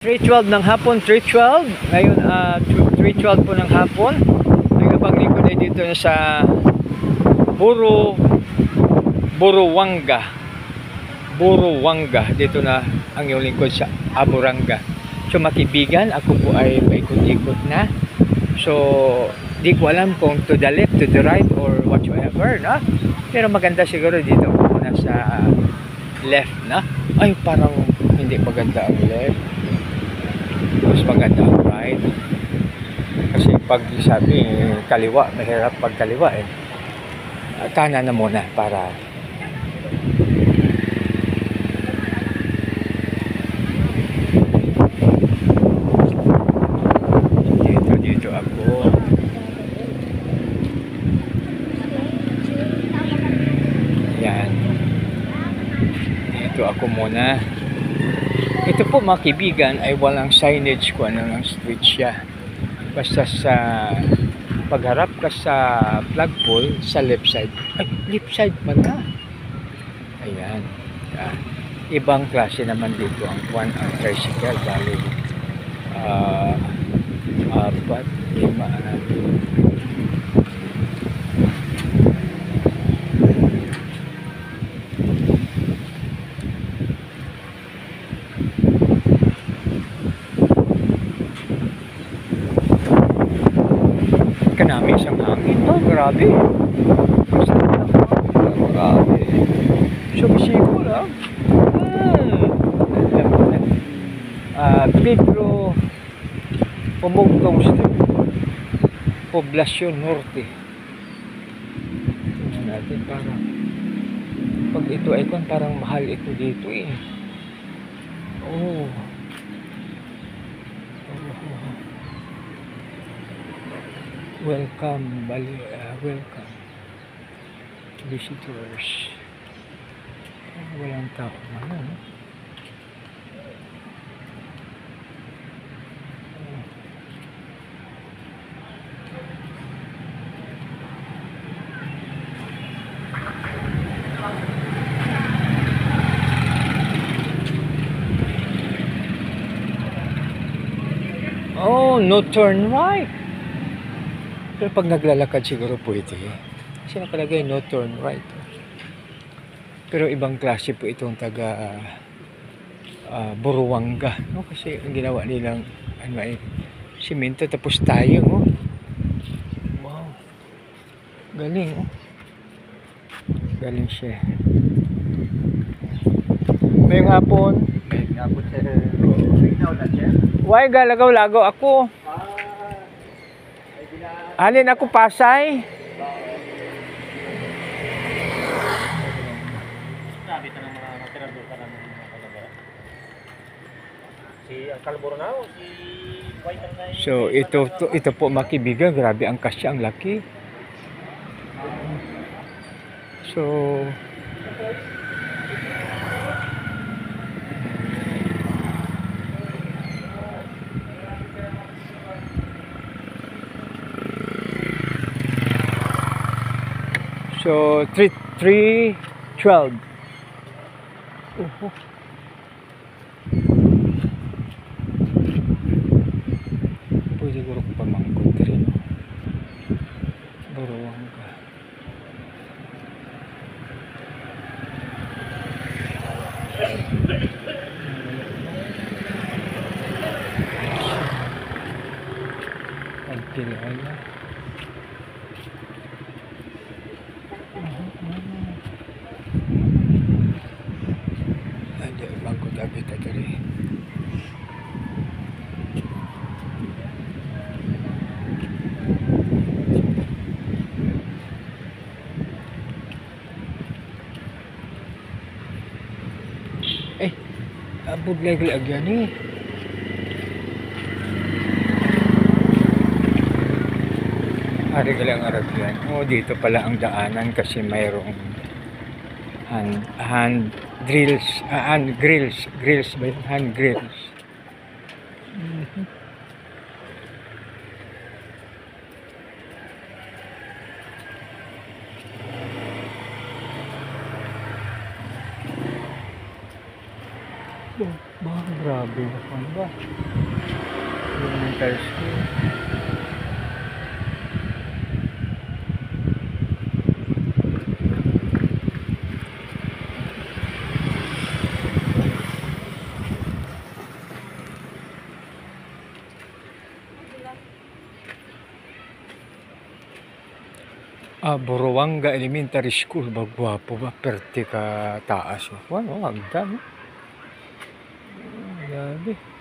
3:12 ng hapon, 3:12. Ngayon, 3:12 po ng hapon. Ang paglingkod ay dito na sa Buruwanga. Dito na ang iyong lingkod sa Aburanga. So, makibigan, ako po ay paikot-ikot na. So, di ko alam kung to the left, to the right, or whatsoever, no? Pero maganda siguro dito muna sa left, na? Ay, parang hindi maganda ang left. Mas maganda ang right. Kasi pag sabi kaliwa, mahirap pag kaliwa eh. Kanan na muna para dito ako. Yan. Dito ako muna. Ito po mga kaibigan ay walang signage kung ano ng street siya. Basta sa pagharap ka sa flagpole sa left side. Ay, left side man na. Ayan. Ibang klase naman dito ang tricycle. Bali, 4, 5, kanami isang hangin to, grabe. Grabe. Sumisipo lang. Pedro Pumugtong Street, Poblacion Norte. Tingnan natin parang pag ito ay parang mahal ito dito eh. Oh. Welcome, welcome visitors. Walang tao naman. Oh, no turn right. Pero pag naglalakad siguro pwede. Kasi nakalagay no turn right. Pero ibang klase po itong taga Buruwanga. No? Kasi ang ginawa nilang ano ay simento tapos tayo. Oh. Wow. Galing. Oh. Galing siya. Ngayong hapon. Ngayong hapon sir. Why galagaw-lagaw ako? Alin ako Pasay? Sabi ka ng mga matirado ka ng mga kalagay. Si Uncle Bornao, si White ang nai. So ito po makibigan, grabe ang kasya, ang laki. So So 3:12. Pwede siguro ko pamangkot rin. Buruwanga. Pagpilaya. Ada bangko tabi tadi. Abog lagi agyan ni. Ari galang Arabian. Oh, dito pala ang daanan kasi mayroong hand grills ba yun? Hand grills. Oh, grabe. Ano ba? Elementary school. Buruanga Elementary School. Bagwapo ba? Perte ka taas. Ano, hagdan. Grabe.